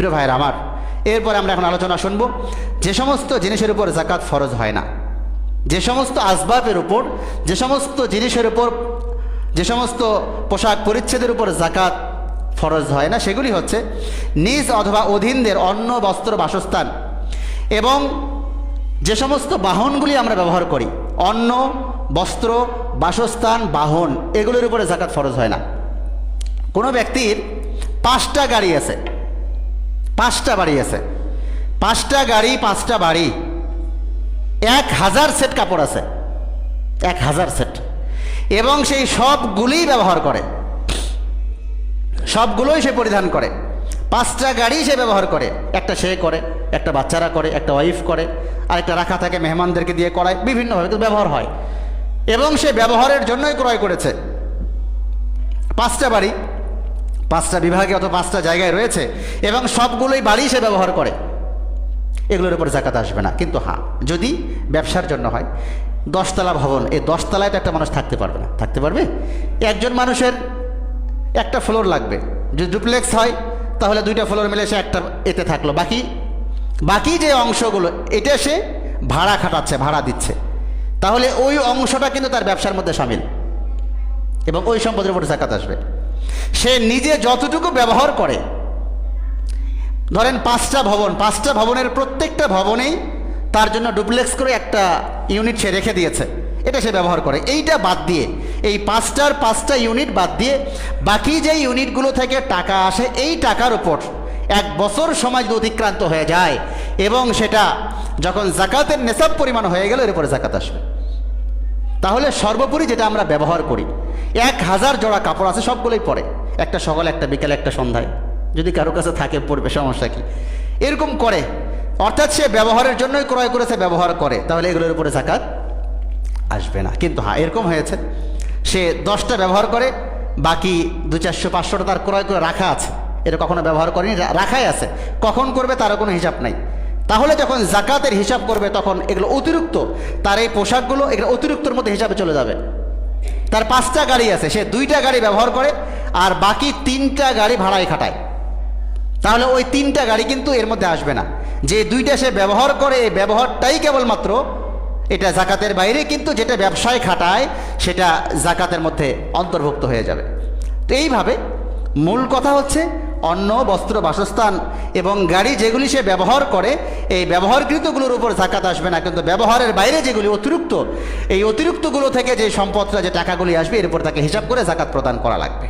প্রিয় ভাইয়ের আমার, এরপরে আমরা এখন আলোচনা শুনবো যে সমস্ত জিনিসের উপর যাকাত ফরজ হয় না, যে সমস্ত আসবাবের উপর, যে সমস্ত জিনিসের উপর, যে সমস্ত পোশাক পরিচ্ছেদের উপর যাকাত ফরজ হয় না, সেগুলি হচ্ছে নিজ অথবা অধীনদের অন্ন, বস্ত্র, বাসস্থান এবং যে সমস্ত বাহনগুলি আমরা ব্যবহার করি, অন্ন, বস্ত্র, বাসস্থান, বাহন, এগুলোর উপরে যাকাত ফরজ হয় না। কোনো ব্যক্তির 5টা গাড়ি আছে, 5টা বাড়ি আছে, 5টা গাড়ি, 5টা বাড়ি, 1000 সেট কাপড় আছে, 1000 সেট, এবং সেই সবগুলিই ব্যবহার করে, সবগুলোই সে পরিধান করে। 5টা গাড়ি সে ব্যবহার করে, একটা সে করে, একটা বাচ্চারা করে, একটা ওয়াইফ করে, আরেকটা রাখা থাকে মেহমানদেরকে দিয়ে করায়, বিভিন্নভাবে তো ব্যবহার হয় এবং সে ব্যবহারের জন্যই ক্রয় করেছে। 5টা বাড়ি 5টা বিভাগে অথবা 5টা জায়গায় রয়েছে এবং সবগুলোই বাড়ি সে ব্যবহার করে, এগুলোর উপর যাকাত আসবে না। কিন্তু হ্যাঁ, যদি ব্যবসার জন্য হয়, 10 তলা ভবন, এই 10 তলায় তো একটা মানুষ থাকতে পারবে না, থাকতে পারবে? একজন মানুষের একটা ফ্লোর লাগবে। যদি ডুপ্লেক্স হয় তাহলে 2টা ফ্লোর মিলে সে একটা এতে থাকলো, বাকি যে অংশগুলো এটা সে ভাড়া খাটাচ্ছে, ভাড়া দিচ্ছে, তাহলে ওই অংশটা কিন্তু তার ব্যবসার মধ্যে শামিল এবং ওই সম্পদের উপর যাকাত আসবে। সে নিজে যতটুকু ব্যবহার করে, ধরেন 5টা ভবন, 5টা ভবনের প্রত্যেকটা ভবনেই তার জন্য ডুপ্লেক্স করে একটা ইউনিট সে রেখে দিয়েছে, এটা সে ব্যবহার করে। এইটা বাদ দিয়ে, এই 5টা ইউনিট বাদ দিয়ে বাকি যে ইউনিটগুলো থেকে টাকা আসে, এই টাকার উপর 1 বছর সময় যদি অতিক্রান্ত হয়ে যায় এবং সেটা যখন যাকাতের নেসাব পরিমাণ হয়ে গেল, এর উপরে যাকাত আসবে। তাহলে সর্বোপরি যেটা আমরা ব্যবহার করি, 1000 জোড়া কাপড় আছে, সবগুলোই পরে, একটা সকালে, একটা বিকালে, একটা সন্ধ্যায়, যদি কারো কাছে থাকে পড়বে, সমস্যা কি? এরকম করে, অর্থাৎ সে ব্যবহারের জন্যই ক্রয় করেছে, ব্যবহার করে, তাহলে এগুলোর উপরে যাকাত আসবে না। কিন্তু হ্যাঁ, এরকম হয়েছে সে 10টা ব্যবহার করে, বাকি 200, 400, 500টা তার ক্রয় করে রাখা আছে, এটা কখনো ব্যবহার করেনি, রাখাই আছে, কখন করবে তারও কোনো হিসাব নাই। তাহলে যখন যাকাতের হিসাব করবে তখন এগুলো অতিরিক্ত, তার এই পোশাকগুলো এগুলো অতিরিক্তর মধ্যে হিসাবে চলে যাবে। তার 5টা গাড়ি আছে, সে 2টা গাড়ি ব্যবহার করে আর বাকি 3টা গাড়ি ভাড়ায় খাটায়, তাহলে ওই 3টা গাড়ি কিন্তু এর মধ্যে আসবে না। যে 2টা সে ব্যবহার করে, এই ব্যবহারটাই কেবলমাত্র এটা যাকাতের বাইরে, কিন্তু যেটা ব্যবসায় খাটায় সেটা যাকাতের মধ্যে অন্তর্ভুক্ত হয়ে যাবে। তো এইভাবে মূল কথা হচ্ছে অন্ন, বস্ত্র, বাসস্থান এবং গাড়ি যেগুলি সে ব্যবহার করে, এই ব্যবহারকৃতগুলোর উপর যাকাত আসবে না। কিন্তু ব্যবহারের বাইরে যেগুলি অতিরিক্ত, এই অতিরিক্তগুলো থেকে যে সম্পদটা, যে টাকাগুলি আসবে, এর উপর তাকে হিসাব করে যাকাত প্রদান করা লাগবে।